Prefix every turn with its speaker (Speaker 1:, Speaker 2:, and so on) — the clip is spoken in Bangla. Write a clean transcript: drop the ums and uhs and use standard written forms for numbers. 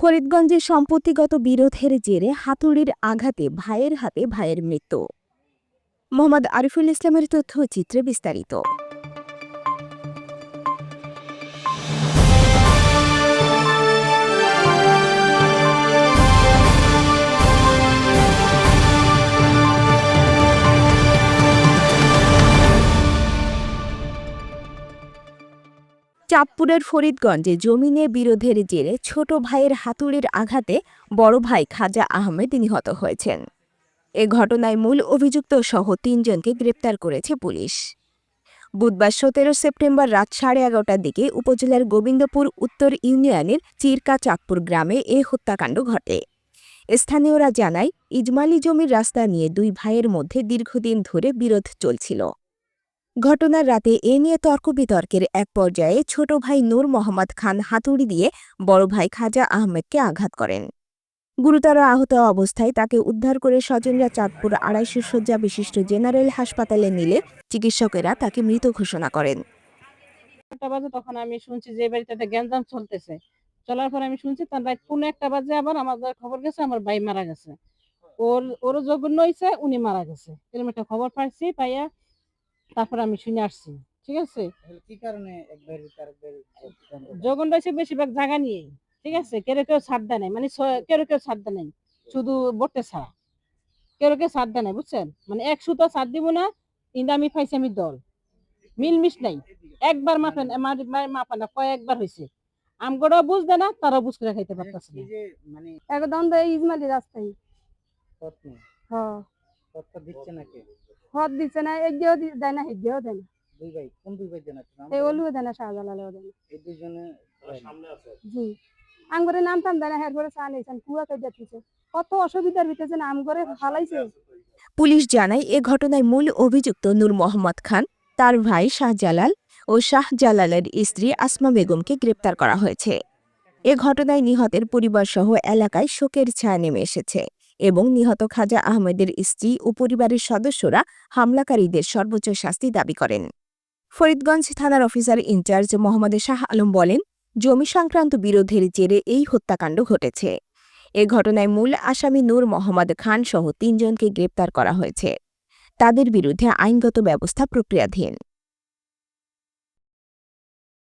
Speaker 1: ফরিদগঞ্জে সম্পত্তিগত বিরোধের জেরে হাতুড়ির আঘাতে ভাইয়ের হাতে ভাইয়ের মৃত্যু। মোহাম্মদ আরিফুল ইসলামের তথ্যচিত্রে বিস্তারিত। চাঁদপুরের ফরিদগঞ্জে জমি নিয়ে বিরোধের জেরে ছোট ভাইয়ের হাতুড়ির আঘাতে বড় ভাই খাজা আহমেদ নিহত হয়েছেন। এ ঘটনায় মূল অভিযুক্ত সহ ৩ জনকে গ্রেপ্তার করেছে পুলিশ। বুধবার ১৭ সেপ্টেম্বর রাত 11:30টার দিকে উপজেলার গোবিন্দপুর উত্তর ইউনিয়নের চিরকা চাঁদপুর গ্রামে এ হত্যাকাণ্ড ঘটে। স্থানীয়রা জানায়, ইজমালি জমির রাস্তা নিয়ে দুই ভাইয়ের মধ্যে দীর্ঘদিন ধরে বিরোধ চলছিল। ঘটনার রাতে এ নিয়ে তর্ক-বিতর্কের এক পর্যায়ে ছোট ভাই নূর মোহাম্মদ খান হাতুড়ি দিয়ে বড় ভাই খাজা আহমেদকে আঘাত করেন। গুরুতর আহত অবস্থায় তাকে উদ্ধার করে স্বজনরা চাঁদপুর ২৫০ শয্যা বিশিষ্ট জেনারেল হাসপাতালে নিলে চিকিৎসকেরা তাকে মৃত ঘোষণা করেন।
Speaker 2: তখন আমি শুনছি যে বাড়িতে গ্যাঞ্জাম চলতেছে। চলার পর আমি শুনছি তার রাত ১:১ বাজে আবার আমাদের খবর গেছে আমার ভাই মারা গেছে। ওরও জঘন্য হয়েছে, উনি মারা গেছে। এরকম একটা খবর পাইছি, পাইয়া তারপর আমি শুনে আসছি। ঠিক আছে,
Speaker 3: কি কারণে
Speaker 2: জঘন্য হয়েছে বেশিরভাগ জায়গা নিয়েই। ঠিক আছে, কেউ ছাড় দেয় নাই, মানে কেউ ছাড় দেয় নাই, শুধু বটে ছাড়া কেউ ছাড় দেয় নাই, বুঝছেন? মানে ১ সুতো ছাড় দিব না, কিন্তু আমি পাইছি আমি দল মিলমিশ নাই। একবার মাপেন মাপা না, কয়েকবার হয়েছে। আমগোড়াও বুঝবে না, তারাও বুঝ করে খাইতে পারতেছে না।
Speaker 3: মানে
Speaker 2: একদম ইজমালি রাস্তায়
Speaker 3: দিচ্ছে নাকি
Speaker 2: হদ দিচ্ছে না, এগিয়েও দেয় না, হেগিয়েও দেয় না।
Speaker 3: দুই ভাই, কোন দুই ভাই জানা
Speaker 2: এই ওলুও দেয় না, শাহজালালেও দেয় না।
Speaker 3: এই দুইজনে
Speaker 2: জি, আমগরে নামতাম দেয় না, হেরপরে চা নিয়েছেন, কুয়া কাইজা দিচ্ছে। কত অসুবিধার ভিতরে না আমগরে ফালাইছে।
Speaker 1: পুলিশ জানায়, এ ঘটনায় মূল অভিযুক্ত নূর মোহাম্মদ খান, তার ভাই শাহজালাল ও শাহজালালের স্ত্রী আসমা বেগমকে গ্রেপ্তার করা হয়েছে। এ ঘটনায় নিহতের পরিবারসহ এলাকায় শোকের ছায়া নেমে এসেছে এবং নিহত খাজা আহমেদের স্ত্রী ও পরিবারের সদস্যরা হামলাকারীদের সর্বোচ্চ শাস্তি দাবি করেন। ফরিদগঞ্জ থানার অফিসার ইনচার্জ মোহাম্মদ শাহ আলম বলেন, জমি সংক্রান্ত বিরোধের জেরে এই হত্যাকাণ্ড ঘটেছে। এ ঘটনায় মূল আসামি নূর মোহাম্মদ খান সহ ৩ জনকে গ্রেপ্তার করা হয়েছে। তাদের বিরুদ্ধে আইনগত ব্যবস্থা প্রক্রিয়াধীন।